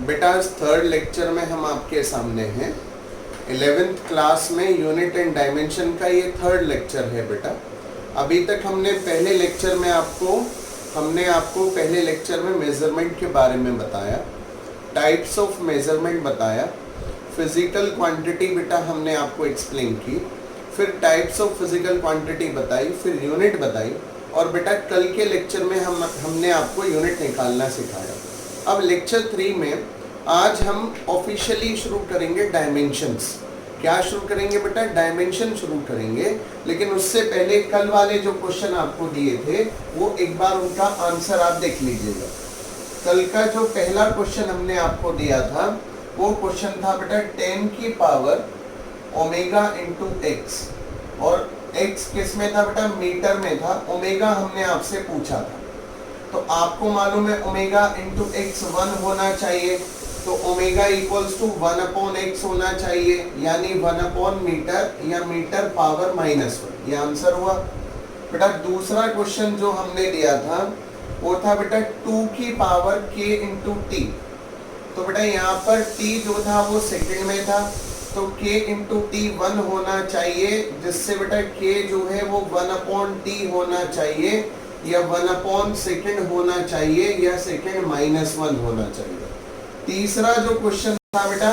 बेटा आज third lecture में हम आपके सामने हैं। 11th क्लास में यूनिट एंड डायमेंशन का ये थर्ड लेक्चर है बेटा। अभी तक हमने पहले लेक्चर में मेजरमेंट के बारे में बताया, टाइप्स ऑफ मेजरमेंट बताया, फिजिकल क्वांटिटी बेटा हमने आपको एक्सप्लेन की, फिर टाइप्स ऑफ फिजिकल क्वांटिटी बताई, फिर यूनिट बताई और बेटा कल के लेक्चर में हमने आपको यूनिट निकालना सिखाया। अब लेक्चर 3 में आज हम ऑफिशियली शुरू करेंगे डायमेंशंस। क्या शुरू करेंगे बेटा? डायमेंशन शुरू करेंगे। लेकिन उससे पहले कल वाले जो क्वेश्चन आपको दिए थे वो एक बार उनका आंसर आप देख लीजिएगा। कल का जो पहला क्वेश्चन हमने आपको दिया था वो क्वेश्चन था बेटा 10 की पावर ओमेगा इंटू एक्स, और एक्स किस में था बेटा? मीटर में था। ओमेगा हमने आपसे पूछा था, तो आपको मालूम है ओमेगा इंटू एक्स 1 होना चाहिए, तो omega equals to 1 upon x होना चाहिए, यानी 1 अपॉन मीटर या मीटर पावर -1। ये आंसर हुआ बेटा। दूसरा क्वेश्चन जो हमने दिया था वो था बेटा 2 की पावर k इंटू टी। तो बेटा यहाँ पर t जो था वो सेकंड में था, तो k इंटू टी 1 होना चाहिए, जिससे बेटा k जो है वो 1 अपॉन टी होना चाहिए, या 1 अपॉन सेकेंड होना चाहिए, या सेकेंड -1 होना चाहिए। तीसरा जो क्वेश्चन था बेटा,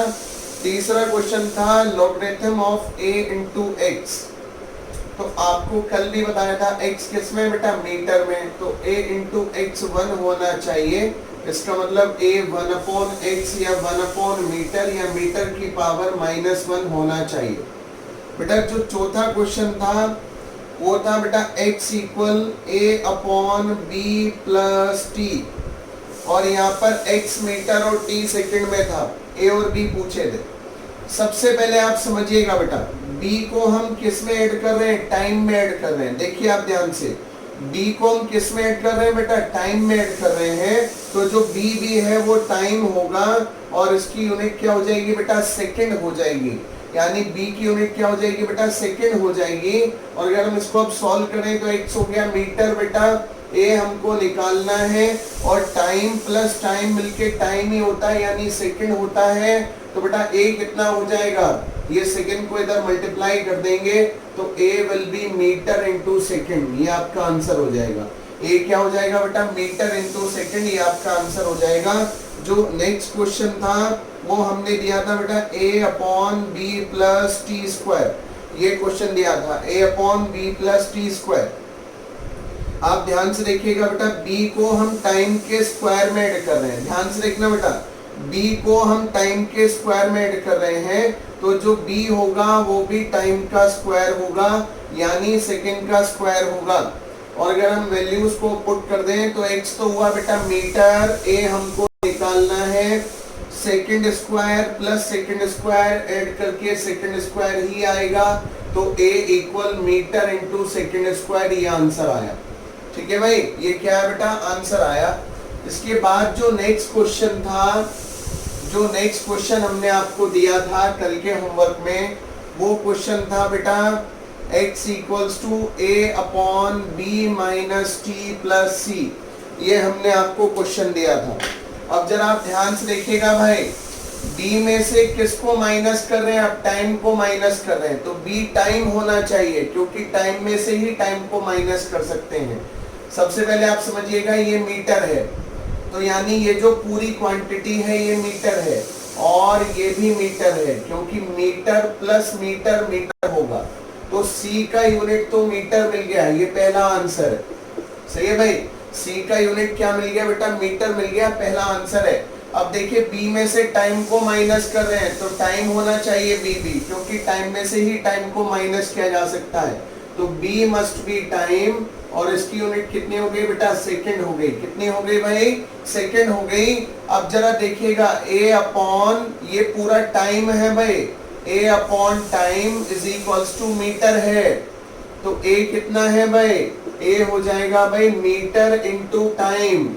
तीसरा क्वेश्चन था logarithm of a into x. तो आपको कल भी बताया था x किस में बेटा? मीटर में, तो a इंटू एक्स 1 होना चाहिए। इसका मतलब a 1 अपॉन एक्स या 1 अपॉन मीटर या मीटर की पावर -1 होना चाहिए। बेटा जो चौथा क्वेश्चन था वो था बेटा x equal a upon B plus T, और यहाँ पर x मीटर और t सेकंड में था। a और b पूछे थे। सबसे पहले आप समझिएगा बेटा, b को हम किस में ऐड कर रहे हैं? टाइम में ऐड कर रहे हैं। देखिए आप ध्यान से, b को हम किस में ऐड कर रहे हैं बेटा? टाइम में ऐड कर रहे हैं। तो जो b भी है वो टाइम होगा, और इसकी यूनिट क्या हो जाएगी बेटा? सेकंड हो जाएगी। यानी b की यूनिट क्या हो जाएगी बेटा? सेकंड हो जाएगी। और अगर हम इसको अब सॉल्व करें तो x हो गया मीटर बेटा, a हमको निकालना है, और टाइम प्लस टाइम मिलके टाइम ही होता है, यानी सेकंड होता है। तो बेटा a कितना हो जाएगा? ये सेकंड को इधर मल्टीप्लाई कर देंगे तो a will be metre into second. ये आपका आंसर हो जाएगा। a क्या हो जाएगा बेटा? Metre into second. ये आपका आंसर हो जाएगा। जो नेक्स्ट क्वेश्चन था वो हमने दिया था बेटा a upon B plus T square. ये क्वेश्चन दिया था a upon B plus T square. आप ध्यान से देखिएगा बेटा, b को हम टाइम के स्क्वायर में ऐड कर रहे हैं। ध्यान से देखना बेटा, b को हम टाइम के स्क्वायर में ऐड कर रहे हैं, तो जो b होगा वो भी टाइम का स्क्वायर होगा, यानी सेकंड का स्क्वायर होगा। और अगर हम वैल्यूज को पुट कर दें तो x तो हुआ बेटा मीटर, a हमको निकालना है second square plus second square add करके सेकंड स्क्वायर ही आएगा, तो a equal metre into second square. ये आंसर आया। ठीक है भाई, ये क्या है बेटा? आंसर आया। इसके बाद जो नेक्स्ट क्वेश्चन था, जो नेक्स्ट क्वेश्चन हमने आपको दिया था कल के होमवर्क में, वो क्वेश्चन था बेटा x equals to a upon B minus T plus C. ये हमने आपको क्वेश्चन दिया था। अब जरा आप ध्यान से देखिएगा भाई, b में से किसको माइनस कर रहे हैं? अब टाइम को माइनस कर रहे हैं, तो b टाइम होना चाहिए, क्योंकि टाइम में से ही टाइम को माइनस कर सकते हैं। सबसे पहले आप समझिएगा ये मीटर है, तो यानी ये जो पूरी क्वांटिटी है ये मीटर है, और ये भी मीटर है, क्योंकि मीटर प्लस मीटर मीटर होगा। तो c का यूनिट तो मीटर मिल गया, ये पहला आंसर है। सही है भाई, c का यूनिट क्या मिल गया बेटा? मीटर मिल गया, पहला आंसर है। अब देखिए b में से टाइम को माइनस कर रहे हैं, तो टाइम होना चाहिए b भी, क्योंकि टाइम में से ही टाइम को माइनस किया जा सकता है। तो b मस्ट बी टाइम, और इसकी यूनिट कितनी हो गई बेटा? सेकंड हो गई। कितनी हो गई भाई? सेकंड हो गई। अब जरा देखिएगा, a अपॉन ये पूरा टाइम है भाई, a upon time is equals to metre है, तो a कितना है भाई? a हो जाएगा भाई मीटर इंटू टाइम,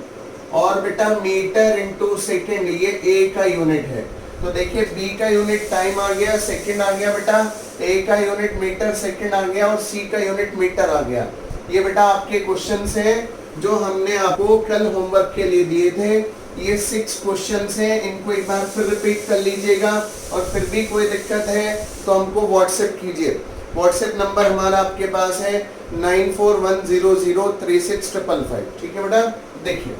और बेटा मीटर इंटू सेकेंड, ये a का यूनिट है। तो देखिए b का यूनिट टाइम आ गया, सेकेंड आ गया बेटा, a का यूनिट मीटर सेकेंड आ गया, और c का यूनिट मीटर आ गया। ये बेटा आपके क्वेश्चन हैं जो हमने आपको कल होमवर्क के लिए दिए थे। ये 6 क्वेश्चंस हैं, इनको एक बार फिर रिपीट कर लीजिएगा और फिर भी कोई दिक्कत है तो हमको व्हाट्सएप कीजिए। व्हाट्सएप नंबर हमारा आपके पास है 9410036555। ठीक है बेटा। देखिए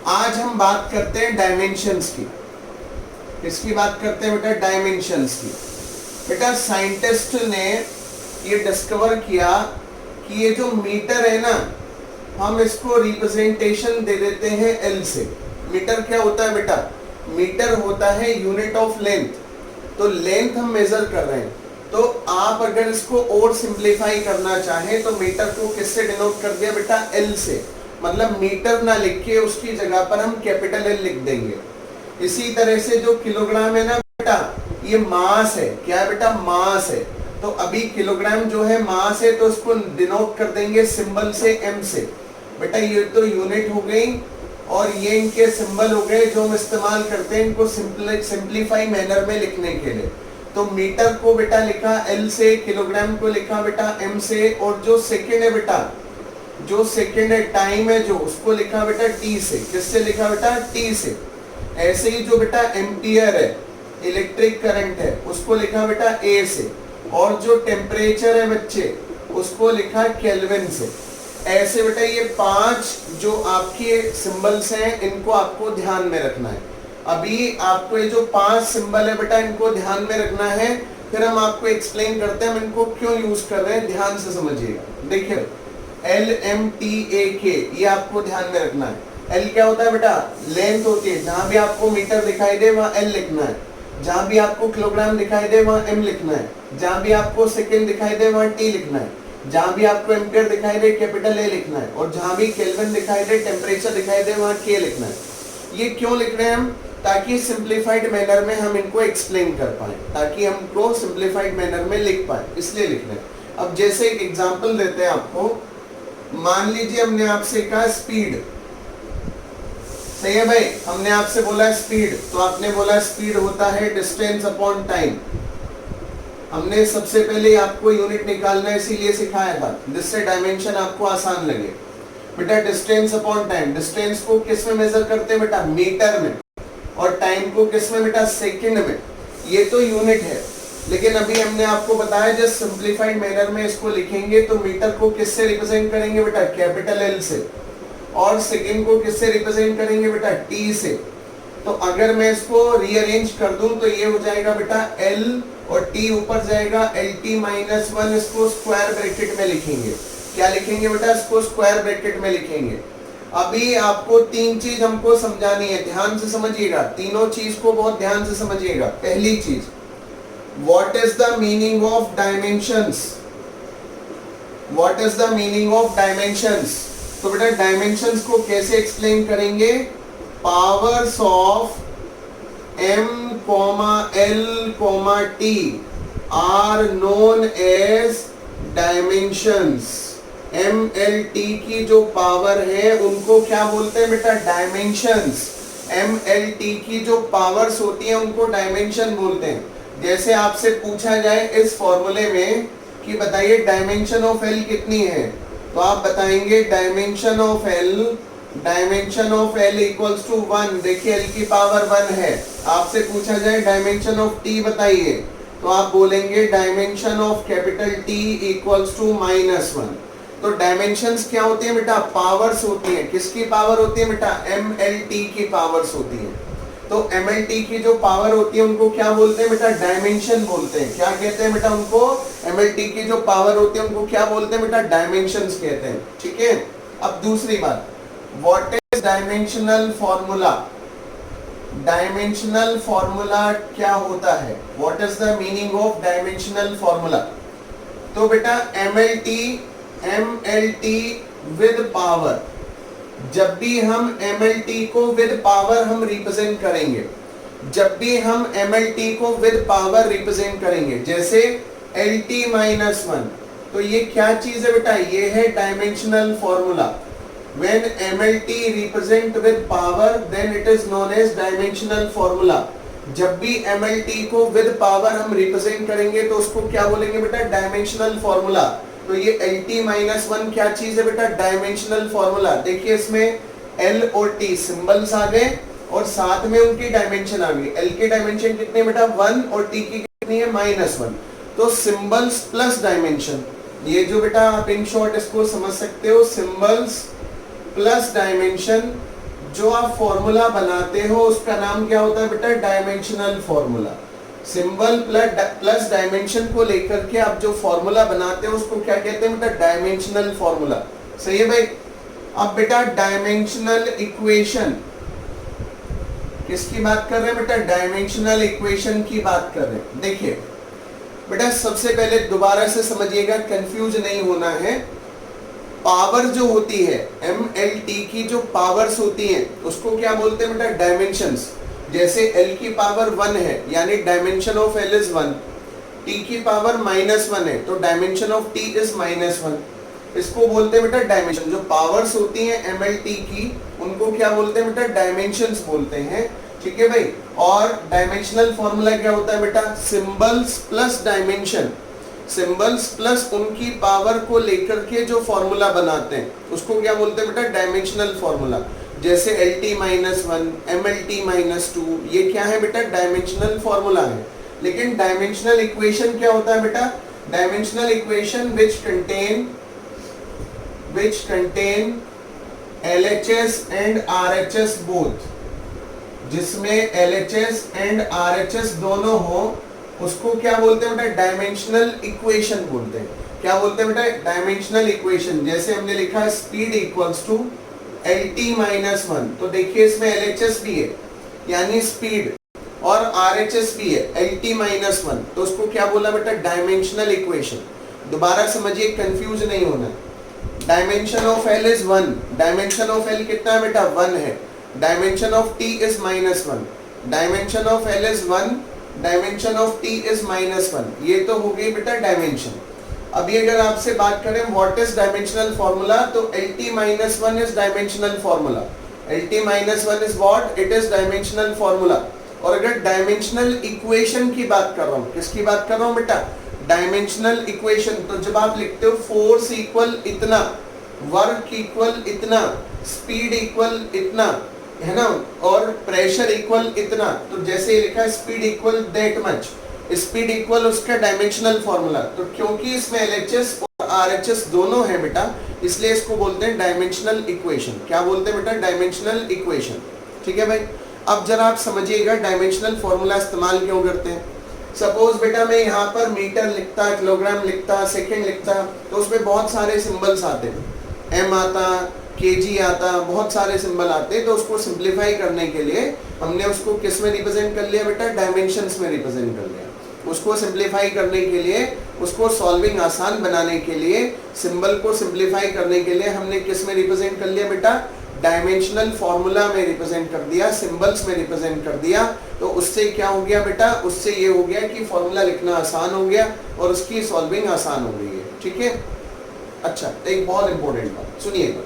आज हम बात करते हैं डायमेंशंस की। किसकी बात करते हैं बेटा? डायमेंशंस की। बेटा साइंटिस्ट ने ये डिस्कवर किया कि ये जो मीटर है ना, हम इसको रिप्रेजेंटेशन दे देते हैं एल से। मीटर क्या होता है बेटा? मीटर होता है यूनिट ऑफ लेंथ। तो लेंथ हम मेजर कर रहे हैं, तो आप अगर इसको और सिंप्लीफाई करना चाहें तो मीटर को किससे डिनोट कर दिया बेटा? एल से। मतलब मीटर ना लिख के उसकी जगह पर हम कैपिटल एल लिख देंगे। इसी तरह से जो किलोग्राम है ना बेटा, ये मास है। क्या है बेटा? मास है। तो अभी किलोग्राम जो है मास है, तो उसको डिनोट कर देंगे सिंबल से एम से। बेटा ये तो यूनिट हो गई और ये इनके सिंबल हो गए जो हम इस्तेमाल करते हैं इनको सिंप्लीफाई मैनर में लिखने के लिए। तो मीटर को बेटा लिखा एल से, किलोग्राम को लिखा बेटा एम से, और जो सेकेंड है बेटा, जो सेकेंड है टाइम है जो, उसको लिखा बेटा टी से। किससे लिखा बेटा? टी से। ऐसे ही जो बेटा एम्पियर है, इलेक्ट्रिक करंट है, उसको लिखा बेटा ए से। और जो टेम्परेचर है बच्चे, उसको लिखा केल्विन से। ऐसे बेटा ये 5 जो आपके सिंबल्स हैं इनको आपको ध्यान में रखना है। अभी आपको ये जो 5 सिंबल है बेटा इनको ध्यान में रखना है, फिर हम आपको एक्सप्लेन करते हैं हम इनको क्यों यूज कर रहे हैं। ध्यान से समझिएगा। देखिए LMTAK ये आपको ध्यान में रखना है। L क्या होता है बेटा? लेंथ होती है। जहां भी आपको मीटर दिखाई दे वहां L लिखना है, जहां भी आपको किलोग्राम दिखाई दे वहां M लिखना है, जहां भी आपको सेकेंड दिखाई दे वहां T लिखना है, जहां भी आपको एम्पियर दिखाई दे कैपिटल A लिखना है, और जहां भी केल्विन दिखाई दे, टेम्परेचर दिखाई दे वहां K लिखना है। ये क्यों लिख रहे हैं हम? ताकि सिंप्लीफाइड मैनर में हम इनको एक्सप्लेन कर पाए, ताकि हमको सिंप्लीफाइड मैनर में लिख पाए, इसलिए लिख रहे हैं। अब जैसे एक एग्जांपल देते हैं आपको। मान लीजिए हमने आपसे कहा स्पीड, सही है भाई? हमने आपसे बोला स्पीड, तो आपने बोला स्पीड होता है डिस्टेंस अपॉन टाइम। हमने सबसे पहले आपको यूनिट निकालना इसीलिए सिखाया था जिससे डायमेंशन आपको आसान लगे। बेटा डिस्टेंस अपॉन टाइम, डिस्टेंस को किस में मेजर करते हैं बेटा? मीटर में। और टाइम को किस में बेटा? सेकंड में। ये तो यूनिट है, लेकिन अभी हमने आपको बताया जब सिंप्लीफाइड मैनर में इसको लिखेंगे तो मीटर को किससे रिप्रेजेंट करेंगे बेटा? कैपिटल एल से। और सेकंड को किससे रिप्रेजेंट करेंगे बेटा? टी से। तो अगर मैं इसको रीअरेंज कर दूं तो ये हो जाएगा बेटा एल और टी ऊपर जाएगा LT-1, इसको स्क्वायर ब्रैकेट में लिखेंगे। क्या लिखेंगे बेटा? इसको स्क्वायर ब्रैकेट में लिखेंगे। अभी आपको 3 चीज हमको समझानी है, ध्यान से समझिएगा। तीनों चीज को बहुत ध्यान से समझिएगा। पहली चीज, what is the meaning of dimensions? What is the meaning of dimensions? तो बेटा डायमेंशंस को कैसे एक्सप्लेन करेंगे? Powers of M, L, T are known as dimensions। MLT की जो पावर है उनको क्या बोलते हैं बेटा? डायमेंशंस। MLT की जो पावर्स होती हैं उनको डायमेंशन बोलते हैं। जैसे आपसे पूछा जाए इस फॉर्मूले में कि बताइए डायमेंशन ऑफ L कितनी है, तो आप बताएंगे dimension of L equals to 1। देखिए L की पावर 1 है। आपसे पूछा जाए डायमेंशन ऑफ T बताइए, तो आप बोलेंगे dimension of capital T equals to -1। तो डायमेंशंस क्या होती है बेटा? पावर्स होती है। किसकी पावर होती है बेटा? MLT की पावर्स होती है। तो MLT की जो पावर होती है उनको क्या बोलते हैं बेटा? डायमेंशन बोलते हैं। क्या कहते हैं बेटा उनको? MLT की जो पावर होती है उनको क्या बोलते हैं बेटा? डायमेंशंस कहते हैं। ठीक है। अब दूसरी बात, what is dimensional formula? Dimensional formula क्या होता है? What is the meaning of dimensional formula? तो बेटा MLT विद पावर, जब भी हम MLT को विद पावर हम रिप्रेजेंट करेंगे, जब भी हम MLT को विद पावर रिप्रेजेंट करेंगे, जैसे LT-1, तो ये क्या चीज है बेटा? ये है dimensional formula. When MLT represent with power, then it is known as dimensional formula। जब भी MLT को with power हम represent करेंगे तो उसको क्या बोलेंगे बेटा? Dimensional formula. तो ये LT-1 क्या चीज है बेटा? Dimensional formula. देखिए इसमें एल और टी सिंबल्स आ गए और साथ में उनकी डायमेंशन आ गई। एल की डायमेंशन कितनी है बेटा 1 और टी की कितनी है -1। तो सिंबल्स प्लस डायमेंशन, ये जो बेटा आप इन शॉर्ट इसको समझ सकते हो, सिंबल्स प्लस डायमेंशन, जो आप फॉर्मूला बनाते हो उसका नाम क्या होता है बेटा dimensional formula. Symbol plus dimension को लेकर के आप जो फॉर्मूला बनाते हो उसको क्या कहते हैं बेटा डायमेंशनल फॉर्मूला। सही है भाई। अब बेटा डायमेंशनल इक्वेशन, किसकी बात कर रहे हैं बेटा डायमेंशनल इक्वेशन की बात कर रहे हैं। देखिए बेटा सबसे पहले दोबारा से समझिएगा, कंफ्यूज नहीं होना है। पावर जो होती है MLT की जो पावर्स होती हैं उसको क्या बोलते हैं बेटा डायमेंशंस। जैसे L की पावर 1 है यानी dimension of L is 1, T की पावर -1 है तो डायमेंशन ऑफ T इज -1। इसको बोलते हैं बेटा डायमेंशन। जो पावर्स होती हैं MLT की उनको क्या बोलते हैं बेटा डायमेंशंस बोलते हैं। ठीक है भाई। और डायमेंशनल फॉर्मूला क्या होता है बेटा symbols plus dimension, symbols plus उनकी पावर को लेकर के जो फॉर्मूला बनाते हैं उसको क्या बोलते हैं बेटा डायमेंशनल फॉर्मूला। जैसे LT -1, MLT -2, ये क्या है बेटा डायमेंशनल फॉर्मूला है। लेकिन डायमेंशनल इक्वेशन क्या होता है बेटा dimensional equation which contain LHS and RHS both, जिसमें LHS एंड RHS दोनों हो उसको क्या बोलते हैं बेटा डायमेंशनल इक्वेशन बोलते हैं। क्या बोलते हैं बेटा डायमेंशनल इक्वेशन। जैसे हमने लिखा है स्पीड इक्वल्स टू LT -1, तो देखिए इसमें LHS भी है यानी स्पीड और RHS भी है LT -1, तो उसको क्या बोला बेटा डायमेंशनल इक्वेशन। दोबारा समझिए कंफ्यूज नहीं होना। Dimension of L is 1, dimension of L कितना है बेटा 1 है। Dimension of T is -1, dimension of L is 1, dimension of T is -1। ये तो हो गई बेटा डायमेंशन। अभी अगर आपसे बात करें व्हाट इज डायमेंशनल फॉर्मूला, तो LT -1 is dimensional formula. LT -1 is what, it is dimensional formula. और अगर डायमेंशनल इक्वेशन की बात कर रहा हूं, किसकी बात कर रहा हूं बेटा डायमेंशनल इक्वेशन, तो जब आप लिखते हो फोर्स इक्वल इतना, वर्क इक्वल इतना, स्पीड इक्वल इतना, है ना, और प्रेशर इक्वल इतना, तो जैसे लिखा है speed equal that much, speed equal उसका डायमेंशनल फॉर्मूला। तो क्योंकि इसमें LHS और RHS दोनों है बेटा इसलिए इसको बोलते हैं डायमेंशनल इक्वेशन। क्या बोलते हैं बेटा डायमेंशनल इक्वेशन। ठीक है भाई। अब जरा आप समझिएगा डायमेंशनल फॉर्मूला इस्तेमाल क्यों करते हैं। सपोज बेटा मैं यहाँ पर मीटर लिखता, किलोग्राम लिखता, सेकेंड लिखता, तो उसमें बहुत सारे सिंबल्स आते हैं, M आता, kg आता, बहुत सारे सिंबल आते हैं। तो उसको सिंप्लीफाई करने के लिए हमने उसको किस में रिप्रेजेंट कर लिया बेटा डायमेंशंस में रिप्रेजेंट कर लिया। उसको सिंप्लीफाई करने के लिए, उसको सॉल्विंग आसान बनाने के लिए, सिंबल को सिंप्लीफाई करने के लिए हमने किस में रिप्रेजेंट कर लिया बेटा डायमेंशनल फॉर्मूला में रिप्रेजेंट कर दिया, सिंबल्स में रिप्रेजेंट कर दिया। तो उससे क्या हो गया बेटा, उससे ये हो गया कि फॉर्मूला लिखना आसान हो गया और उसकी सॉल्विंग आसान हो गई है। ठीक है। अच्छा, तो एक बहुत इंपॉर्टेंट बात सुनिएगा,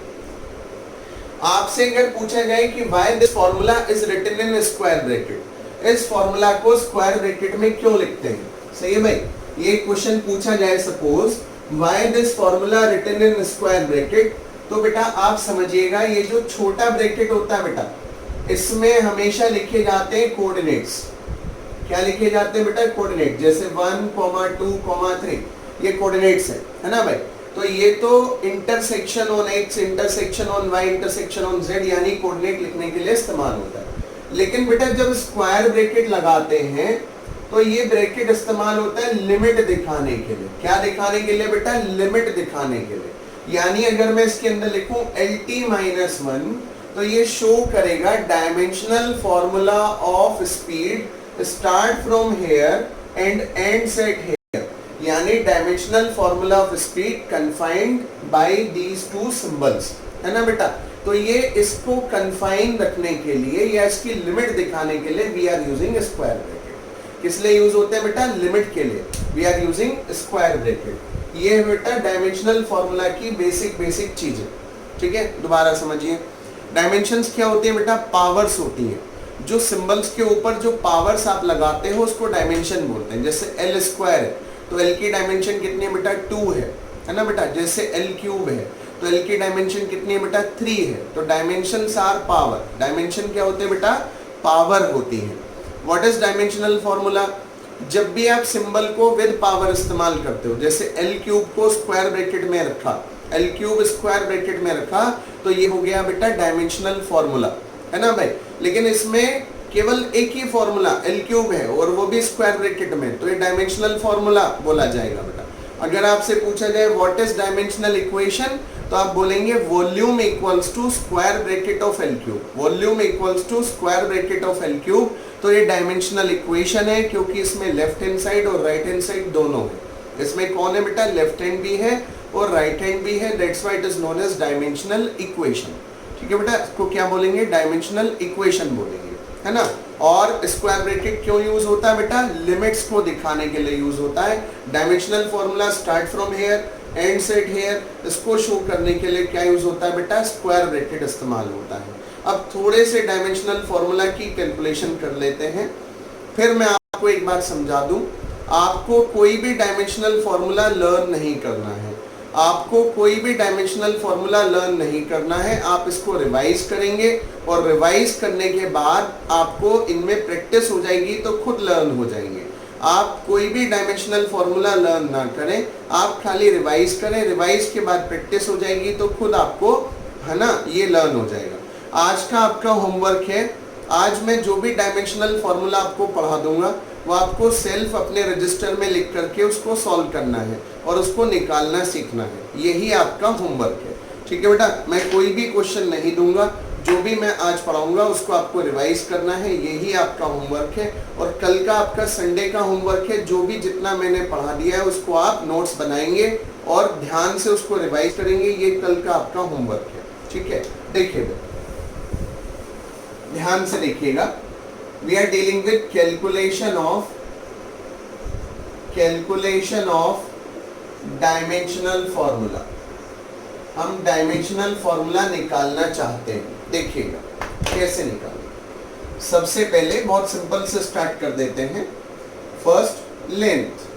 आपसे अगर पूछा जाए कि why this formula is written in square bracket, इस फॉर्मूला को स्क्वायर ब्रैकेट में क्यों लिखते हैं। सही है भाई। ये क्वेश्चन पूछा जाए suppose why this formula written in square bracket, तो बेटा आप समझिएगा ये जो छोटा ब्रैकेट होता है बेटा इसमें हमेशा लिखे जाते हैं कोऑर्डिनेट्स। क्या लिखे जाते हैं बेटा कोऑर्डिनेट, जैसे 1, 2, 3 ये कोऑर्डिनेट्स है ना भाई। तो ये तो intersection on x, intersection on y, intersection on z यानी कोऑर्डिनेट लिखने के लिए इस्तेमाल होता है। लेकिन बेटा जब स्क्वायर ब्रैकेट लगाते हैं तो ये ब्रैकेट इस्तेमाल होता है लिमिट दिखाने के लिए। क्या दिखाने के लिए बेटा लिमिट दिखाने के लिए। यानी अगर मैं इसके अंदर लिखूं LT -1 तो ये शो करेगा dimensional formula of speed start from here and ends at here, यानी dimensional formula of speed confined by these two symbols, है ना बेटा। तो ये इसको कन्फाइन रखने के लिए या इसकी लिमिट दिखाने के लिए we are using square bracket. किस लिए यूज होते हैं बेटा लिमिट के लिए, we are using square bracket. ये है बेटा डायमेंशनल फॉर्मूला की बेसिक चीजें। ठीक है, दोबारा समझिए डायमेंशंस क्या होती है बेटा पावर्स होती है। जो सिंबल्स के ऊपर जो पावर्स आप लगाते हो उसको डायमेंशन बोलते हैं। जैसे L² है तो L की डायमेंशन कितनी है बेटा 2 है ना बेटा। जैसे L³ है तो एल की डायमेंशन कितनी है बेटा 3 है। तो डायमेंशंस आर पावर, डायमेंशन क्या होते हैं बेटा पावर होती है। व्हाट इज डायमेंशनल फॉर्मूला, जब भी आप सिंबल को विद पावर इस्तेमाल करते हो, जैसे एल क्यूब को स्क्वायर ब्रैकेट में रखा, एल क्यूब स्क्वायर ब्रैकेट में रखा तो ये हो गया बेटा डायमेंशनल फॉर्मूला, है ना भाई। लेकिन इसमें केवल एक ही फॉर्मूला एल क्यूब है और वो भी स्क्वायर ब्रैकेट में, तो ये डायमेंशनल फॉर्मूला बोला जाएगा बेटा। अगर आपसे पूछा जाए व्हाट इज डायमेंशनल इक्वेशन, तो आप बोलेंगे volume equals to square bracket of L cube, volume equals to square bracket of L cube. तो ये डायमेंशनल इक्वेशन है क्योंकि इसमें लेफ्ट हैंड साइड और राइट हैंड साइड दोनों है। इसमें कौन है बेटा, लेफ्ट हैंड भी है और राइट हैंड भी है, that's why it is known as dimensional equation. ठीक है बेटा, इसको क्या बोलेंगे, डायमेंशनल इक्वेशन बोलेंगे, है ना। और स्क्वायर ब्रैकेट क्यों यूज होता है बेटा, लिमिट्स को दिखाने के लिए यूज होता है। Dimensional formula start from here and set here, इसको शो करने के लिए क्या यूज होता है बेटा, स्क्वायर ब्रैकेट इस्तेमाल होता है। अब थोड़े से डायमेंशनल फॉर्मूला की कैलकुलेशन कर लेते हैं, फिर मैं आपको एक बार समझा दूं। आपको कोई भी डायमेंशनल फॉर्मूला लर्न नहीं करना है, आपको कोई भी डायमेंशनल फॉर्मूला लर्न नहीं करना है, आप इसको रिवाइज करेंगे और रिवाइज करने के बाद आपको इनमें प्रैक्टिस हो जाएगी तो खुद लर्न हो जाएंगे। आप कोई भी डायमेंशनल फॉर्मूला लर्न ना करें, आप खाली रिवाइज करें, रिवाइज के बाद प्रैक्टिस हो जाएगी तो खुद आपको, है ना, ये लर्न हो जाएगा। आज का आपका होमवर्क है, आज मैं जो भी डायमेंशनल फॉर्मूला आपको पढ़ा दूंगा वो आपको सेल्फ अपने रजिस्टर में लिख करके उसको सॉल्व करना है और उसको निकालना सीखना है, यही आपका होमवर्क है। ठीक है बेटा, मैं कोई भी क्वेश्चन नहीं दूंगा, जो भी मैं आज पढ़ाऊंगा उसको आपको रिवाइज करना है, यही आपका होमवर्क है। और कल का आपका संडे का होमवर्क है, जो भी जितना मैंने पढ़ा दिया है उसको आप नोट्स बनाएंगे और ध्यान से उसको रिवाइज करेंगे, ये कल का आपका होमवर्क है। ठीक है, देखिए बेटा ध्यान से देखिएगा, we are dealing with calculation of dimensional formula. हम डायमेंशनल फॉर्मूला निकालना चाहते हैं, देखिएगा कैसे निकालें। सबसे पहले बहुत सिंपल से स्टार्ट कर देते हैं। फर्स्ट लेंथ,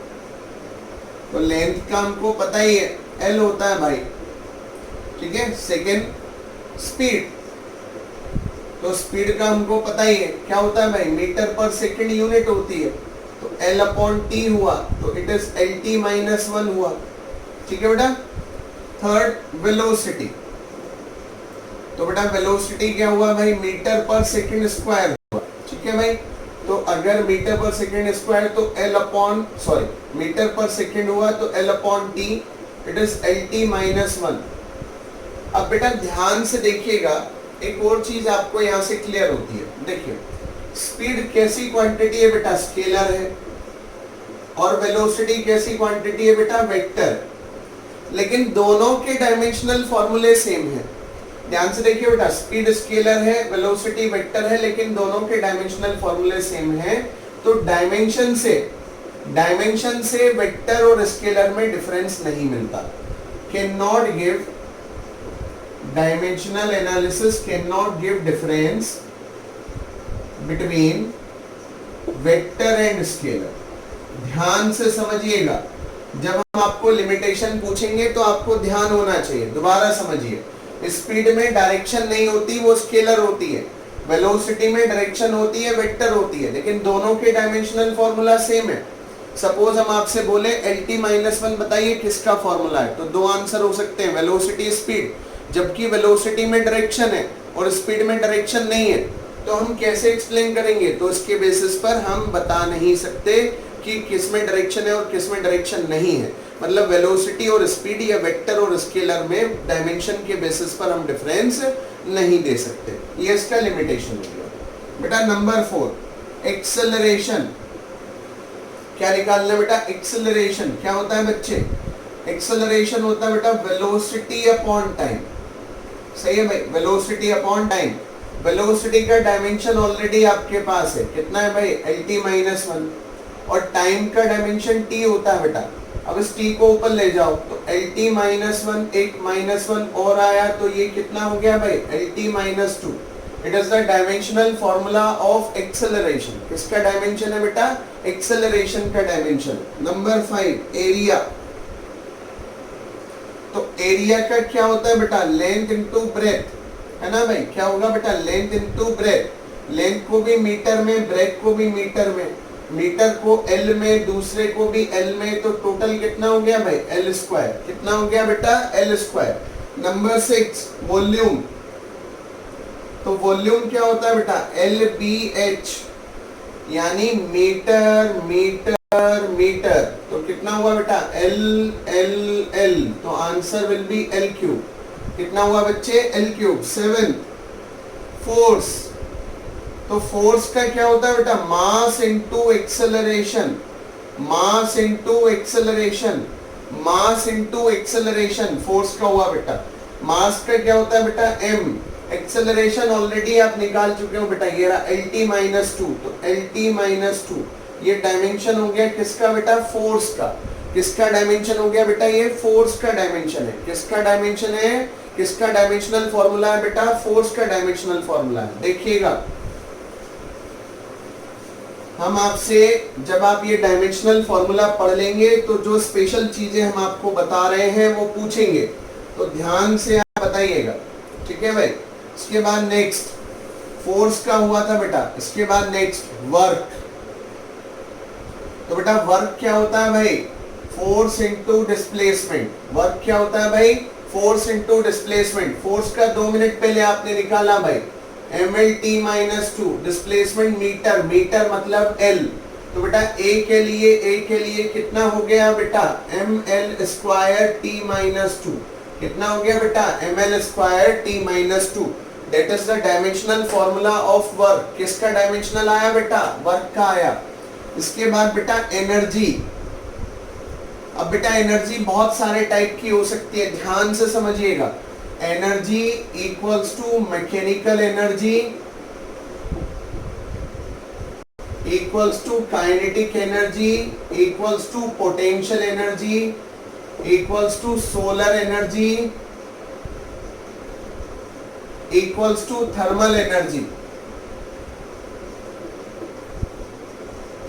तो लेंथ का हमको पता ही है एल होता है भाई, ठीक है। सेकेंड स्पीड, तो स्पीड का हमको पता ही है क्या होता है भाई, मीटर पर सेकंड यूनिट होती है, तो L अपॉन टी हुआ तो इट इज LT माइनस 1 हुआ। ठीक है बेटा। थर्ड वेलोसिटी, तो बेटा वेलोसिटी क्या हुआ भाई, मीटर पर सेकंड स्क्वायर हुआ। ठीक है भाई, तो अगर मीटर पर सेकंड स्क्वायर तो मीटर पर सेकंड हुआ तो L upon T, it is LT minus 1। अब बेटा ध्यान से देखिएगा, एक और चीज आपको यहां से क्लियर होती है। देखिए स्पीड कैसी क्वांटिटी है बेटा, स्केलर है, और वेलोसिटी कैसी क्वांटिटी है बेटा, वेक्टर। लेकिन दोनों के डायमेंशनल फॉर्मूले सेम है। ध्यान से देखिए बेटा, स्पीड स्केलर है, वेलोसिटी वेक्टर है, लेकिन दोनों के डायमेंशनल फॉर्मूले सेम है। तो डायमेंशन से वेक्टर और स्केलर में डिफरेंस नहीं मिलता। Can not give, dimensional analysis can not give difference between vector and scalar. ध्यान से समझिएगा, जब हम आपको लिमिटेशन पूछेंगे तो आपको ध्यान होना चाहिए। दोबारा समझिए, स्पीड में डायरेक्शन नहीं होती, वो स्केलर होती है। वेलोसिटी में डायरेक्शन होती है, वेक्टर होती है, लेकिन दोनों के डायमेंशनल फॉर्मूला सेम है। सपोज हम आपसे बोले LT माइनस 1 बताइए किसका फॉर्मूला है, तो दो आंसर हो सकते हैं, वेलोसिटी स्पीड। जबकि वेलोसिटी में डायरेक्शन है और स्पीड में डायरेक्शन नहीं है, तो हम कैसे एक्सप्लेन करेंगे, तो इसके बेसिस पर हम बता नहीं सकते कि किस में डायरेक्शन है और किस में डायरेक्शन नहीं है। मतलब वेलोसिटी और स्पीड या वेक्टर और स्केलर में डायमेंशन के बेसिस पर हम डिफरेंस नहीं दे सकते, ये इसका लिमिटेशन हो गया। बेटा नंबर 4 एक्सेलरेशन, क्या निकालना बेटा, एक्सेलरेशन क्या होता है बच्चे, एक्सेलरेशन होता है बेटा वेलोसिटी अपॉन टाइम। सही है भाई, वेलोसिटी अपॉन टाइम। वेलोसिटी का डायमेंशन ऑलरेडी आपके पास है, कितना है भाई, LT माइनस 1, और टाइम का डायमेंशन t होता है बेटा। अब इस t को ऊपर ले जाओ तो LT माइनस 1, एक माइनस 1 और आया तो ये कितना हो गया भाई, LT minus 2। It is the dimensional formula of acceleration. किसका डायमेंशन है बेटा, एक्सेलरेशन का डायमेंशन। Number 5 area. तो एरिया का क्या होता है बेटा, लेंथ इनटू ब्रेथ, है ना भाई, क्या होगा बेटा, लेंथ इनटू ब्रेथ। लेंथ को भी मीटर में, ब्रेथ को भी मीटर में, मीटर को एल में, दूसरे को भी एल में, तो टोटल कितना हो गया भाई, एल स्क्वायर। कितना हो गया बेटा, एल स्क्वायर। Number 6 volume. तो वॉल्यूम क्या होता है बेटा, एल बी एच, यानी मीटर मीटर मीटर। तो कितना हुआ बेटा, एल एल एल, तो answer will be L cube. कितना हुआ बच्चे, एल क्यूब। 7 फोर्स। तो फोर्स का क्या होता है बेटा, mass into acceleration, mass into acceleration, mass into acceleration, force का हुआ बेटा। मास का क्या होता है बेटा, एम। एक्सेलरेशन ऑलरेडी आप निकाल चुके हो बेटा, ये रहा एल टी माइनस टू। तो एल टी माइनस टू, ये डायमेंशन हो गया किसका बेटा, फोर्स का। किसका डायमेंशन हो गया बेटा, ये फोर्स का डायमेंशन है। किसका डायमेंशन है, किसका डायमेंशनल फॉर्मूला है बेटा, फोर्स का डायमेंशनल फॉर्मूला है। देखिएगा हम आपसे जब आप ये डायमेंशनल फॉर्मूला पढ़ लेंगे तो जो स्पेशल चीजें हम आपको बता रहे हैं वो पूछेंगे, तो ध्यान से आप बताइएगा, ठीक है भाई। इसके बाद नेक्स्ट फोर्स का हुआ था बेटा, इसके बाद नेक्स्ट वर्क। तो बेटा वर्क क्या होता है भाई, फोर्स इनटू डिस्प्लेसमेंट। वर्क क्या होता है भाई, फोर्स इनटू डिस्प्लेसमेंट। फोर्स का 2 मिनट पहले आपने निकाला भाई, M L T minus two, displacement metre, metre मतलब एल। तो बेटा ए के लिए कितना हो गया बेटा, M L square T minus two. कितना हो गया बेटा, M L square T minus two. That is the dimensional formula of work. किसका डायमेंशनल आया बेटा, वर्क का आया। इसके बाद बेटा एनर्जी। अब बेटा एनर्जी बहुत सारे टाइप की हो सकती है, ध्यान से समझिएगा। Energy equals to mechanical energy, equals to kinetic energy, equals to potential energy, equals to solar energy, equals to thermal energy,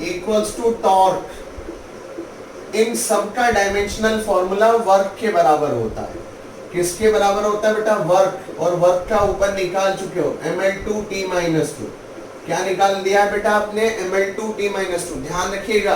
equals to torque. इन सब का डायमेंशनल फॉर्मूला वर्क के बराबर होता है। किसके बराबर होता है बेटा, वर्क। और वर्क का ऊपर निकाल चुके हो, M L two T minus two. क्या निकाल दिया बेटा आपने, M L two T minus two. ध्यान रखिएगा,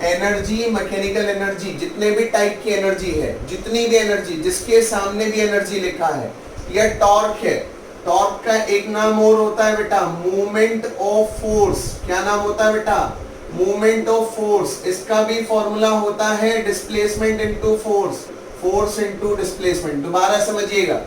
एनर्जी, मैकेनिकल एनर्जी, जितने भी टाइप की एनर्जी है, जितनी भी एनर्जी, जिसके सामने भी एनर्जी लिखा है, यह टॉर्क है। टॉर्क का एक नाम और होता है बेटा, मूवमेंट ऑफ फोर्स। क्या नाम होता है बेटा, मूवमेंट ऑफ फोर्स। इसका भी फॉर्मूला होता है displacement into force, force into displacement. दोबारा समझिएगा,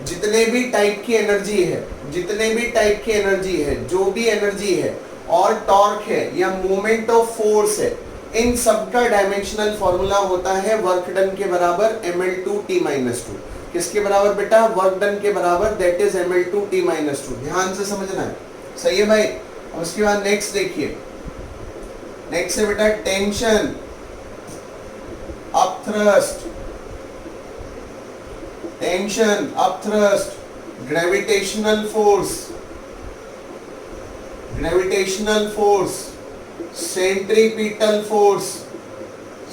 जितने भी टाइप की एनर्जी है, जितने भी टाइप की एनर्जी है, जो भी एनर्जी है और टॉर्क है या मूवमेंट ऑफ फोर्स है, इन सब का डायमेंशनल फॉर्मूला होता है वर्क डन के बराबर M L two T minus two. किसके बराबर बेटा, वर्क डन के बराबर, that is M L two T minus two. ध्यान से समझना है, सही है भाई। और उसके बाद नेक्स्ट देखिए, नेक्स्ट है बेटा tension, upthrust, tension, upthrust, gravitational force, gravitational force, centripetal force,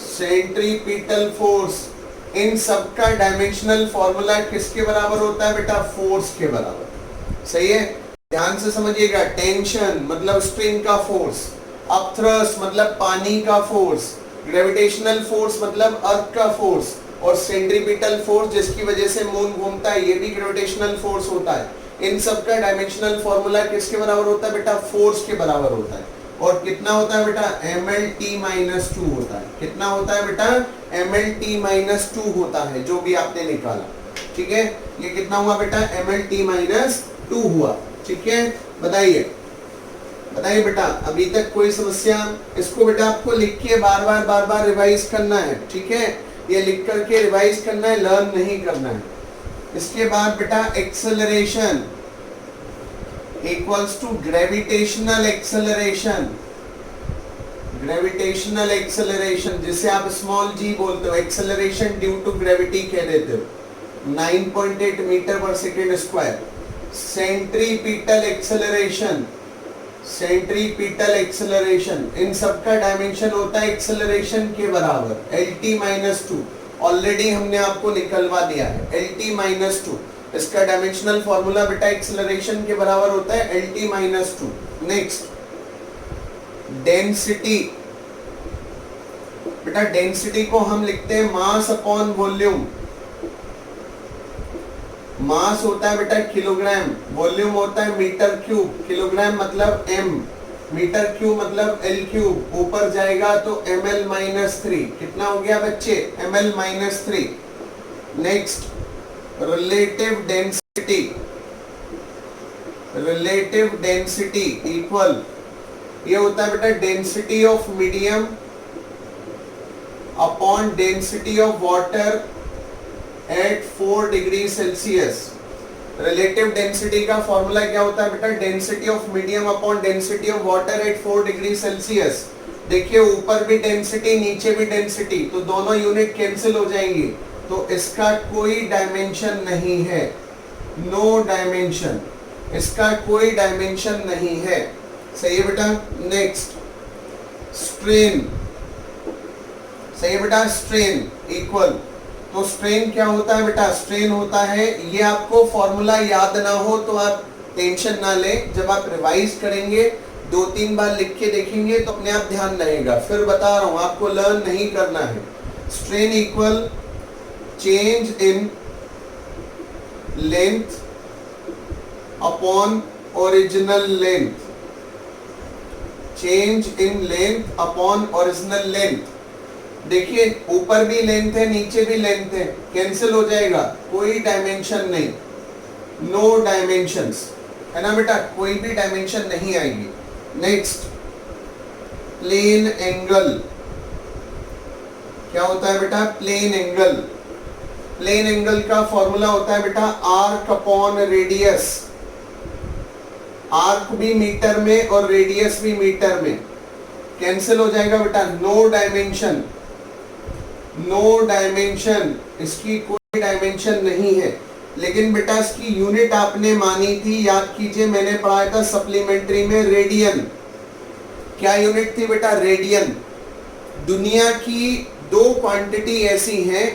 centripetal force. इन सब का डायमेंशनल फॉर्मूला किसके बराबर होता है बेटा, फोर्स के बराबर। सही है, ध्यान से समझिएगा। टेंशन मतलब स्प्रिंग का फोर्स, अपथ्रस्ट मतलब पानी का फोर्स, ग्रेविटेशनल फोर्स मतलब अर्थ का फोर्स, और सेंट्रीपिटल फोर्स जिसकी वजह से मून घूमता है, ये भी ग्रेविटेशनल फोर्स होता है। इन सब का डायमेंशनल फॉर्मूला किसके बराबर होता है बेटा, फोर्स के बराबर होता है। और कितना होता है बेटा, M L T minus two होता है। कितना होता है बेटा, M L T minus two होता है, जो भी आपने निकाला। ठीक है, ये कितना हुआ बेटा, M L T minus two हुआ। ठीक है, बताइए बताइए बेटा, अभी तक कोई समस्या। इसको बेटा आपको लिख के बार बार रिवाइज करना है। ठीक है, ये लिख करके रिवाइज करना है, लर्न नहीं करना है। इसके बाद बेटा acceleration equals to gravitational acceleration, gravitational acceleration जिसे आप स्मॉल जी बोलते हो, एक्सेलरेशन ड्यू टू ग्रेविटी कह देते हो, 9.8 मीटर पर second square. Centripetal acceleration, centripetal acceleration, इन सब का डायमेंशन होता है एक्सेलरेशन के बराबर, L T minus two. Already हमने आपको निकलवा दिया है, LT-2। इसका डायमेंशनल फॉर्मूला बेटा एक्सेलरेशन के बराबर होता है LT-2। नेक्स्ट डेंसिटी, बेटा डेंसिटी को हम लिखते हैं मास अपॉन वॉल्यूम। मास होता है बेटा किलोग्राम, वॉल्यूम होता है मीटर क्यूब, किलोग्राम मतलब m, मीटर क्यूब मतलब l क्यूब, ऊपर जाएगा तो ml-3। कितना हो गया बच्चे? ml-3। Next relative density, relative density equal, ये होता है बेटा density of medium upon density of water at 4 degree Celsius. Relative density का फॉर्मूला क्या होता है बेटा? Density of medium upon density of water at 4 degree Celsius. देखिए ऊपर भी डेंसिटी नीचे भी डेंसिटी, तो दोनों यूनिट कैंसिल हो जाएंगी, तो इसका कोई डायमेंशन नहीं है, नो डायमेंशन, इसका कोई डायमेंशन नहीं है। सही है बेटा। नेक्स्ट स्ट्रेन, सही है बेटा। स्ट्रेन इक्वल, तो स्ट्रेन क्या होता है बेटा? स्ट्रेन होता है, ये आपको फॉर्मूला याद ना हो तो आप टेंशन ना लें, जब आप रिवाइज करेंगे 2-3 बार लिख के देखेंगे तो अपने आप ध्यान रहेगा। फिर बता रहा हूं आपको लर्न नहीं करना है। Strain equal change in length upon original length, change in length upon original length. देखिए ऊपर भी लेंथ है नीचे भी लेंथ है, कैंसिल हो जाएगा, कोई डायमेंशन नहीं, नो डायमेंशंस, है ना बेटा, कोई भी डायमेंशन नहीं आएगी। नेक्स्ट प्लेन एंगल, क्या होता है बेटा? प्लेन एंगल, प्लेन एंगल का फॉर्मूला होता है बेटा आर्क अपॉन रेडियस। आर्क भी मीटर में और रेडियस भी मीटर में, कैंसिल हो जाएगा बेटा, नो डायमेंशन, नो डायमेंशन, इसकी कोई डायमेंशन नहीं है। लेकिन बेटा इसकी यूनिट आपने मानी थी, याद कीजिए मैंने पढ़ाया था सप्लीमेंट्री में, रेडियन। क्या यूनिट थी बेटा? रेडियन। दुनिया की 2 क्वांटिटी ऐसी हैं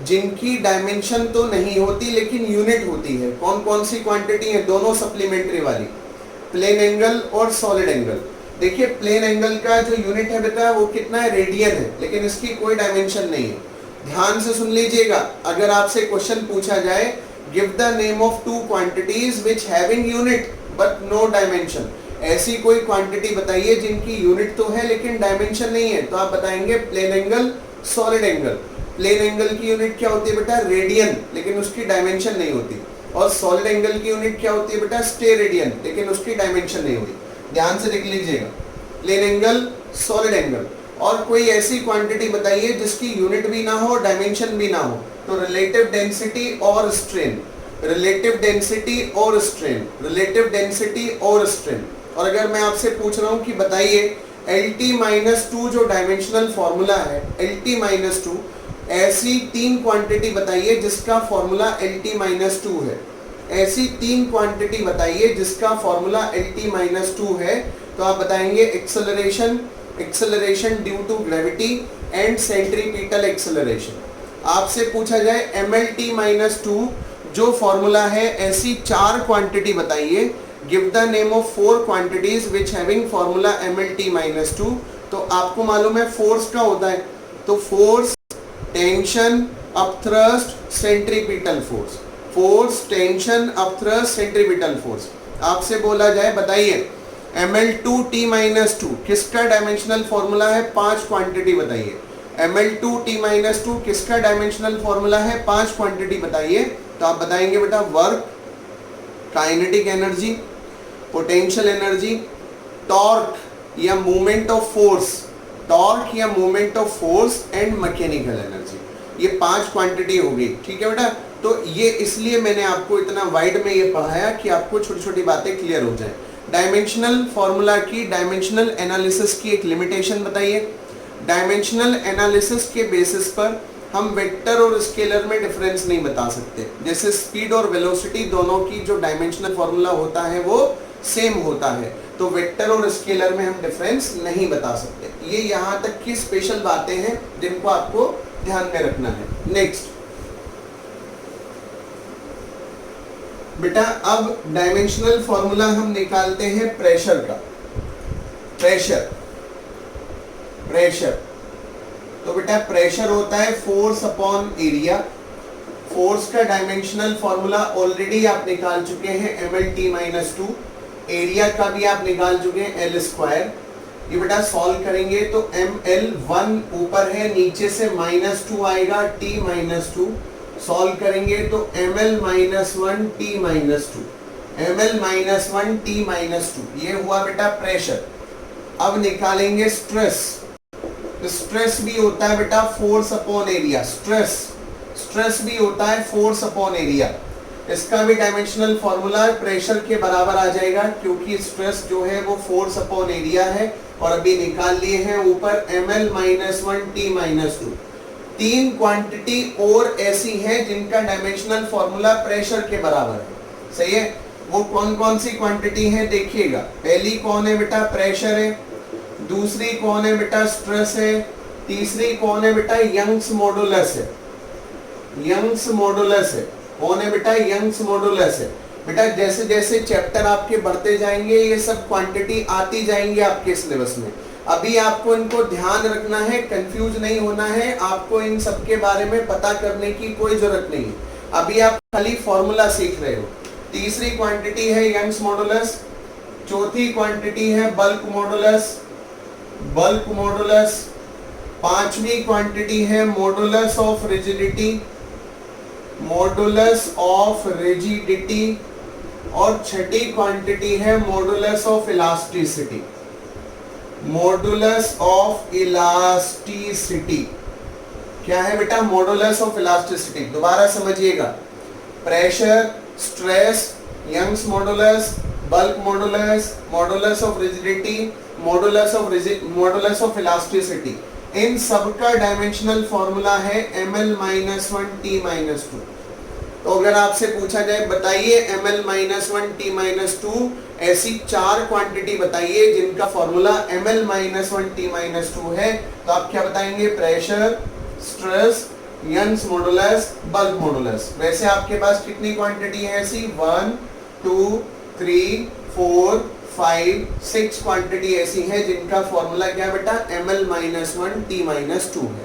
जिनकी डायमेंशन तो नहीं होती लेकिन यूनिट होती है। कौन कौन सी क्वांटिटी है? दोनों सप्लीमेंट्री वाली, प्लेन एंगल और सॉलिड एंगल। देखिए प्लेन एंगल का जो यूनिट है बेटा वो कितना है? रेडियन है, लेकिन इसकी कोई डायमेंशन नहीं है। ध्यान से सुन लीजिएगा, अगर आपसे क्वेश्चन पूछा जाए give the name of 2 quantities which having unit but no dimension, ऐसी कोई क्वांटिटी बताइए जिनकी यूनिट तो है लेकिन डायमेंशन नहीं है, तो आप बताएंगे plane angle, solid angle. Plane angle की यूनिट क्या होती है बेटा? रेडियन, लेकिन उसकी डायमेंशन नहीं होती। और सॉलिड एंगल की यूनिट क्या होती है बेटा? स्टेरेडियन, लेकिन उसकी डायमेंशन नहीं होती। ध्यान से देख लीजिएगा, प्लेन एंगल, सॉलिड एंगल। और कोई ऐसी क्वांटिटी बताइए जिसकी यूनिट भी ना हो, डायमेंशन भी ना हो, तो रिलेटिव डेंसिटी और स्ट्रेन, रिलेटिव डेंसिटी और स्ट्रेन, रिलेटिव डेंसिटी और स्ट्रेन। और अगर मैं आपसे पूछ रहा हूं कि बताइए LT-2 जो डायमेंशनल फॉर्मूला है, LT-2, ऐसी 3 क्वांटिटी बताइए जिसका फॉर्मूला LT-2 है। ऐसी 3 क्वांटिटी बताइए जिसका फॉर्मूला LT-2 है, तो आप बताएंगे acceleration, acceleration due to gravity and centripetal acceleration. आपसे पूछा जाए MLT-2 जो फॉर्मूला है, ऐसी 4 क्वांटिटी बताइए, give the name of 4 quantities which having formula MLT-2, तो आपको मालूम है फोर्स का होता है, तो force, tension, upthrust, centripetal force, force, tension, upthrust, centripetal force. आपसे बोला जाए बताइए ML2T-2 किसका डायमेंशनल फॉर्मूला है? 5 क्वांटिटी बताइए। ML2T-2 किसका डायमेंशनल फॉर्मूला है? 5 क्वांटिटी बताइए। तो आप बताएंगे बेटा work, kinetic energy, potential energy, torque या मूवमेंट ऑफ फोर्स, टॉर्क या movement of force and mechanical energy. ये 5 क्वांटिटी होगी, ठीक है बेटा। तो ये इसलिए मैंने आपको इतना वाइड में ये पढ़ाया कि आपको छोटी छोटी बातें क्लियर हो जाए। डायमेंशनल फॉर्मूला की, डायमेंशनल एनालिसिस की एक लिमिटेशन बताइए। डायमेंशनल एनालिसिस के बेसिस पर हम वेक्टर और स्केलर में डिफरेंस नहीं बता सकते। जैसे स्पीड और वेलोसिटी दोनों की जो डायमेंशनल फॉर्मूला होता है वो सेम होता है, तो वेक्टर और स्केलर में हम डिफरेंस नहीं बता सकते। ये यहाँ तक की स्पेशल बातें हैं जिनको आपको ध्यान में रखना है। नेक्स्ट बेटा, अब डायमेंशनल फॉर्मूला हम निकालते हैं प्रेशर का। प्रेशर तो बेटा प्रेशर होता है फोर्स अपॉन एरिया। फोर्स का डायमेंशनल फॉर्मूला ऑलरेडी आप निकाल चुके हैं, ml/t-2। एरिया का भी आप निकाल चुके हैं, L²। ये बेटा सॉल्व करेंगे तो ml1 ऊपर है, नीचे से -2 आएगा, t-2। सॉल्व करेंगे तो ml-1 t-2, ml-1 t-2, ये हुआ बेटा प्रेशर। अब निकालेंगे स्ट्रेस। स्ट्रेस भी होता है बेटा फोर्स अपॉन एरिया। स्ट्रेस भी होता है फोर्स अपॉन एरिया। इसका भी डायमेंशनल फॉर्मूला प्रेशर के बराबर आ जाएगा, क्योंकि स्ट्रेस जो है वो फोर्स अपॉन एरिया है, और अभी निकाल लिए हैं ऊपर ml-1 t-2। 3 क्वांटिटी और ऐसी हैं जिनका डायमेंशनल फॉर्मूला प्रेशर के बराबर है। सही है, वो कौन कौन सी क्वांटिटी है देखिएगा। पहली कौन है बेटा, प्रेशर है। दूसरी कौन है बेटा, स्ट्रेस है। तीसरी कौन है बेटा, यंग्स मॉडुलस है। यंग्स मॉडुलस है, कौन है बेटा, यंग्स मॉडुलस है। बेटा जैसे जैसे चैप्टर आपके बढ़ते जाएंगे ये सब क्वांटिटी आती जाएंगी आपके सिलेबस में। अभी आपको इनको ध्यान रखना है, कंफ्यूज नहीं होना है, आपको इन सब के बारे में पता करने की कोई जरूरत नहीं है। अभी आप खाली फॉर्मूला सीख रहे हो। तीसरी क्वांटिटी है यंग्स मॉडुलस। चौथी क्वांटिटी है बल्क मॉडुलस। पांचवी क्वांटिटी है मॉडुलस ऑफ रिजिडिटी। और छठी क्वांटिटी है मॉडुलस ऑफ इलास्टिसिटी। क्या है बेटा, मॉडुलस ऑफ इलास्टिसिटी। दोबारा समझिएगा, pressure, stress, Young's modulus, bulk modulus of rigidity, modulus of elasticity, इन सबका डायमेंशनल फॉर्मूला है ml-1 t-2। तो अगर आपसे पूछा जाए बताइए ml-1 t-2 ऐसी 4 क्वांटिटी बताइए जिनका फॉर्मूला ml-1 t-2 है, तो आप क्या बताएंगे, pressure, stress, Young's modulus, bulk modulus. वैसे आपके पास कितनी क्वांटिटी है ऐसी, 1 2 3 4 5 6 क्वांटिटी ऐसी है जिनका फॉर्मूला क्या बेटा, ml-1 t-2 है।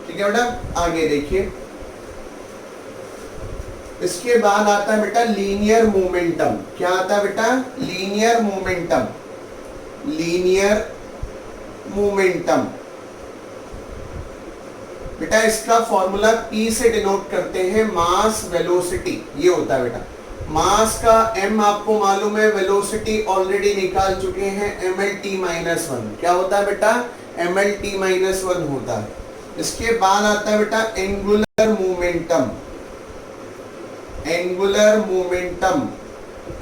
ठीक है बेटा, आगे देखिए। इसके बाद आता है बेटा लीनियर मोमेंटम। क्या आता है बेटा, लीनियर मोमेंटम। बेटा इसका फॉर्मूला P से डिनोट करते हैं, मास वेलोसिटी। ये होता है बेटा, मास का m आपको मालूम है, वेलोसिटी ऑलरेडी निकाल चुके हैं, ml-1। क्या होता है बेटा, ml-1 होता है। इसके बाद आता है बेटा एंगुलर मोमेंटम।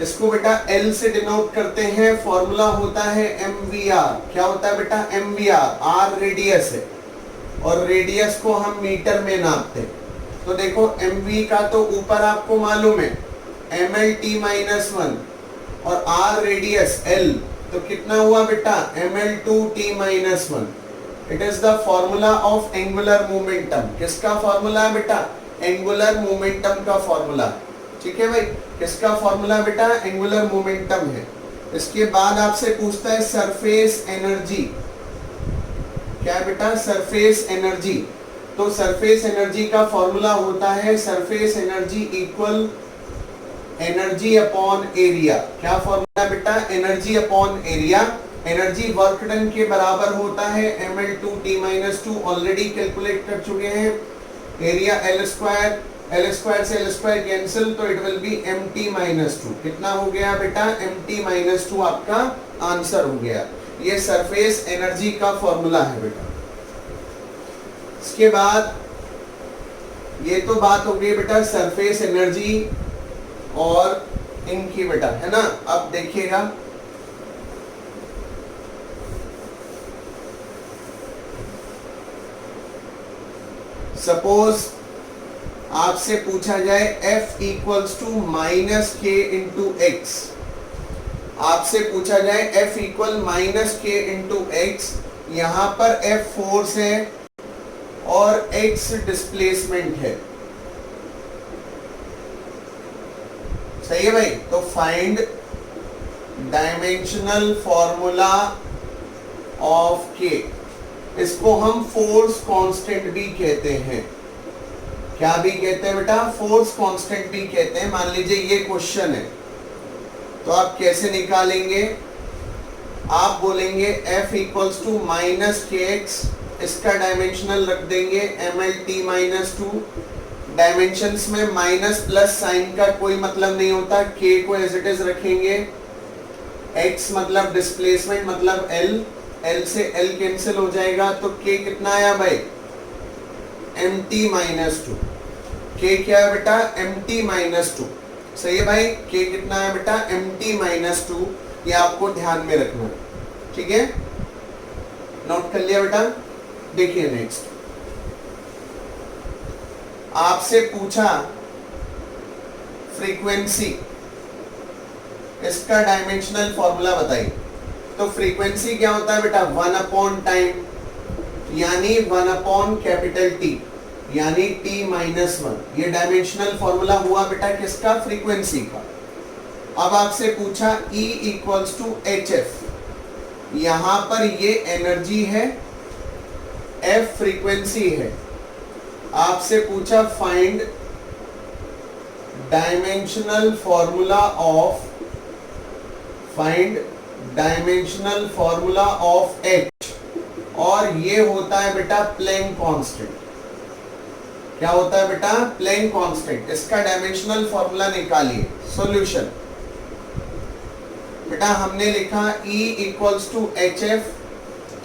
इसको बेटा L से डिनोट करते हैं, फॉर्मूला होता है mvr। क्या होता है बेटा, mvr। r रेडियस है और रेडियस को हम मीटर में नापते हैं। तो देखो mv का तो ऊपर आपको मालूम है ml-1 और r रेडियस L, तो कितना हुआ बेटा, ml-2t-1। It is the formula of angular momentum. किसका फॉर्मूला है बेटा, एंगुलर मोमेंटम का फॉर्मूला। ठीक है भाई, किसका फॉर्मूला बेटा, एंगुलर मोमेंटम है। इसके बाद आपसे पूछता है सरफेस एनर्जी। क्या है बेटा, सरफेस एनर्जी। तो सरफेस एनर्जी का फॉर्मूला होता है surface energy equal energy upon area. क्या फॉर्मूला बेटा, energy upon area. Energy work done के बराबर होता है ml-2 ऑलरेडी कैलकुलेट कर चुके हैं। एरिया L² से L² कैंसिल, तो इट विल बी mt-2। कितना हो गया बेटा, mt-2 आपका आंसर हो गया। ये सरफेस एनर्जी का फॉर्मूला है बेटा। इसके बाद ये तो बात हो गई बेटा सरफेस एनर्जी और इनकी बेटा, है ना। अब देखिएगा, सपोज आपसे पूछा जाए F equals to -k into x. आपसे पूछा जाए F equal -k into x. यहाँ पर F फोर्स है और x डिस्प्लेसमेंट है। सही है भाई। तो find dimensional formula of k, इसको हम फोर्स कांस्टेंट भी कहते हैं। क्या भी कहते हैं बेटा? फोर्स कांस्टेंट भी कहते हैं। मान लीजिए ये क्वेश्चन है, तो आप कैसे निकालेंगे? आप बोलेंगे F इक्वल्स टू माइनस के एक्स, इसका डायमेंशनल रख देंगे mlt माइनस 2। डायमेंशंस में माइनस प्लस साइन का कोई मतलब नहीं होता, k को एज इट इज रखेंगे। x मतलब डिस्प्लेसमेंट मतलब l, l से l कैंसिल हो जाएगा, तो k कितना आया भाई? mt minus 2। k क्या है बेटा? mt minus 2। सही है भाई। k कितना है बेटा? mt minus 2। ये आपको ध्यान में रखना है, ठीक है? नोट कर लिया बेटा? देखिए नेक्स्ट, आपसे पूछा फ्रीक्वेंसी, इसका डायमेंशनल फॉर्मूला बताइए। तो फ्रीक्वेंसी क्या होता है बेटा? 1 अपॉन टाइम, यानी 1 अपॉन कैपिटल टी, यानी t माइनस 1। ये डायमेंशनल फॉर्मूला हुआ बेटा किसका? फ्रीक्वेंसी का। अब आपसे पूछा E इक्वल्स टू HF, यहां पर ये एनर्जी है, F फ्रीक्वेंसी है। आपसे पूछा find dimensional formula of, find dimensional formula of H, और ये होता है बेटा प्लैंक कांस्टेंट। क्या होता है बेटा? Planck constant. इसका डायमेंशनल फॉर्मूला निकालिए। सॉल्यूशन बेटा हमने लिखा E equals to HF,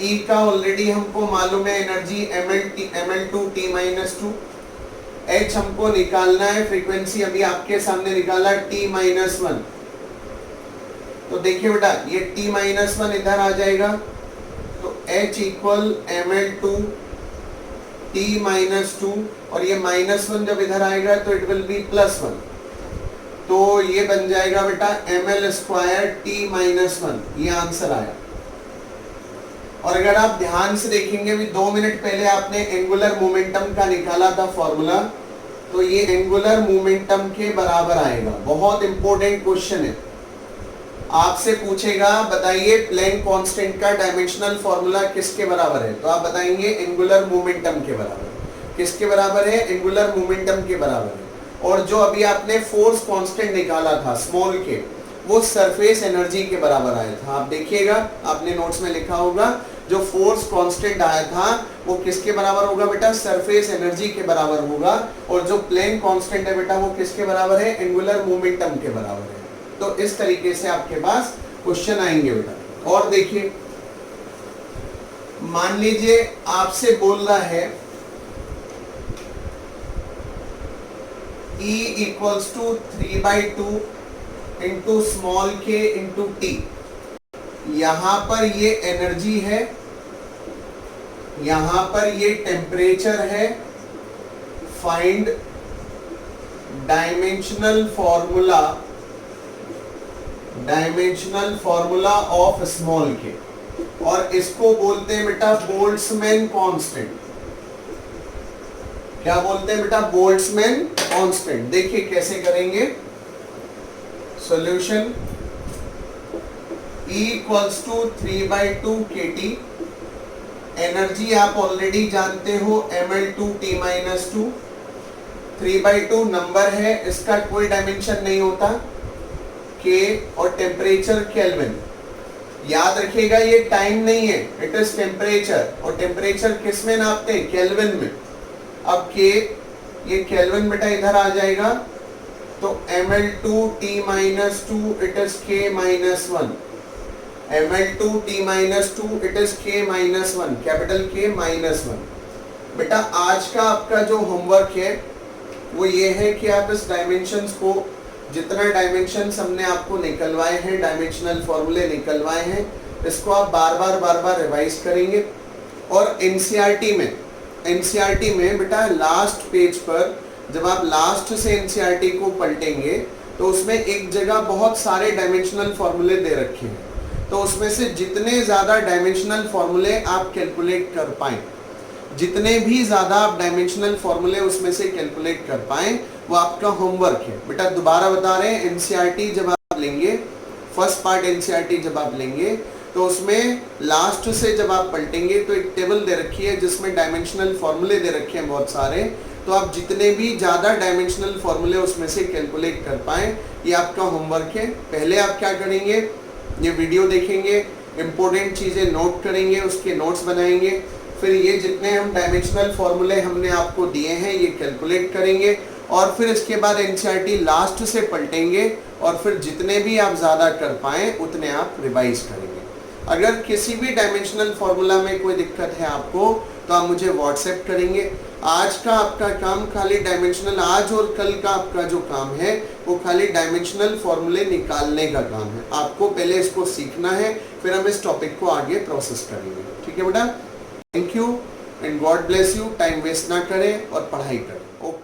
E का ऑलरेडी हमको मालूम है एनर्जी ml2 माइनस 2। H हमको निकालना है, फ्रीक्वेंसी अभी आपके सामने निकाला t माइनस 1। तो देखिए बेटा ये t माइनस 1 इधर आ जाएगा, तो H equal ml2 t minus 2, और ये माइनस 1 जब इधर आएगा तो इट विल बी प्लस 1। तो ये बन जाएगा बेटा ml स्क्वायर t माइनस 1। ये आंसर आया। और अगर आप ध्यान से देखेंगे भी 2 मिनट पहले आपने एंगुलर मोमेंटम का निकाला था फॉर्मूला, तो ये एंगुलर मोमेंटम के बराबर आएगा। बहुत इंपॉर्टेंट क्वेश्चन है। आपसे पूछेगा बताइए प्लैंक कांस्टेंट का डायमेंशनल फॉर्मूला किसके बराबर है? तो आप बताएंगे एंगुलर मोमेंटम के बराबर। किसके बराबर है? एंगुलर मोमेंटम के बराबर है। और जो अभी आपने फोर्स कांस्टेंट निकाला था स्मॉल के, वो सरफेस एनर्जी के बराबर आया था। आप देखिएगा, आपने नोट्स में लिखा होगा, जो फोर्स कांस्टेंट आया था वो किसके बराबर होगा बेटा? सरफेस एनर्जी के बराबर होगा। और जो प्लैंक कांस्टेंट है बेटा वो किसके बराबर है? एंगुलर मोमेंटम के बराबर है। तो इस तरीके से आपके पास क्वेश्चन आएंगे बेटा। और देखिए, मान लीजिए आपसे बोल रहा है E equals to 3/2 into small k into T. यहां पर ये एनर्जी है, यहां पर ये टेम्परेचर है। Find dimensional formula, dimensional formula of small के, और इसको बोलते हैं बेटा बोल्ट्जमैन कांस्टेंट। क्या बोलते हैं बेटा? Boltzmann constant. देखिए कैसे करेंगे। Solution E equals to 3/2 kT। Energy आप ऑलरेडी जानते हो ml2 माइनस 2। 3/2 नंबर है, इसका कोई डायमेंशन नहीं होता, K, और टेम्परेचर केल्विन। याद रखिएगा ये टाइम नहीं है, इट इज टेम्परेचर। और टेम्परेचर किस में नापते हैं? केल्विन में। अब K, ये केल्विन बेटा इधर आ जाएगा, तो ml2 minus 2 it is K minus 1। ml2 minus 2 it is K minus 1, capital K minus 1। बेटा आज का आपका जो होमवर्क है वो ये है कि आप इस डायमेंशंस को, जितना डायमेंशंस हमने आपको निकलवाए हैं, डायमेंशनल फॉर्मूले निकलवाए हैं, इसको आप बार बार रिवाइज करेंगे। और एनसीईआरटी में बेटा लास्ट पेज पर जब आप लास्ट से एनसीईआरटी को पलटेंगे तो उसमें एक जगह बहुत सारे डायमेंशनल फॉर्मूले दे रखे हैं। तो उसमें से जितने ज़्यादा डायमेंशनल फॉर्मूले आप कैलकुलेट कर पाएं, जितने भी ज़्यादा आप डायमेंशनल फॉर्मूले उसमें से कैलकुलेट कर पाएं वो आपका होमवर्क है। बेटा दोबारा बता रहे हैं, एनसीईआरटी जब आप लेंगे, फर्स्ट पार्ट एनसीईआरटी जब आप लेंगे तो उसमें लास्ट से जब आप पलटेंगे तो एक टेबल दे रखी है जिसमें डायमेंशनल फॉर्मूले दे रखे हैं बहुत सारे। तो आप जितने भी ज़्यादा डायमेंशनल फॉर्मूले उसमें से कैलकुलेट कर पाएं, ये आपका होमवर्क है। पहले आप क्या करेंगे, ये वीडियो देखेंगे, इंपॉर्टेंट चीज़ें नोट करेंगे, उसके नोट्स बनाएंगे, फिर ये जितने हम डायमेंशनल फॉर्मूले हमने आपको दिए हैं ये कैलकुलेट करेंगे और फिर इसके बाद एनसीईआरटी लास्ट से पलटेंगे और फिर जितने भी आप ज़्यादा कर पाएँ उतने आप रिवाइज करेंगे। अगर किसी भी डायमेंशनल फॉर्मूला में कोई दिक्कत है आपको तो आप मुझे व्हाट्सएप करेंगे। आज का आपका काम खाली डायमेंशनल, आज और कल का आपका जो काम है वो खाली डायमेंशनल फॉर्मूले निकालने का काम है। आपको पहले इसको सीखना है, फिर हम इस टॉपिक को आगे प्रोसेस करेंगे। ठीक है बेटा, thank you and God bless you. Time waste ना करें और पढ़ाई करें। ओके।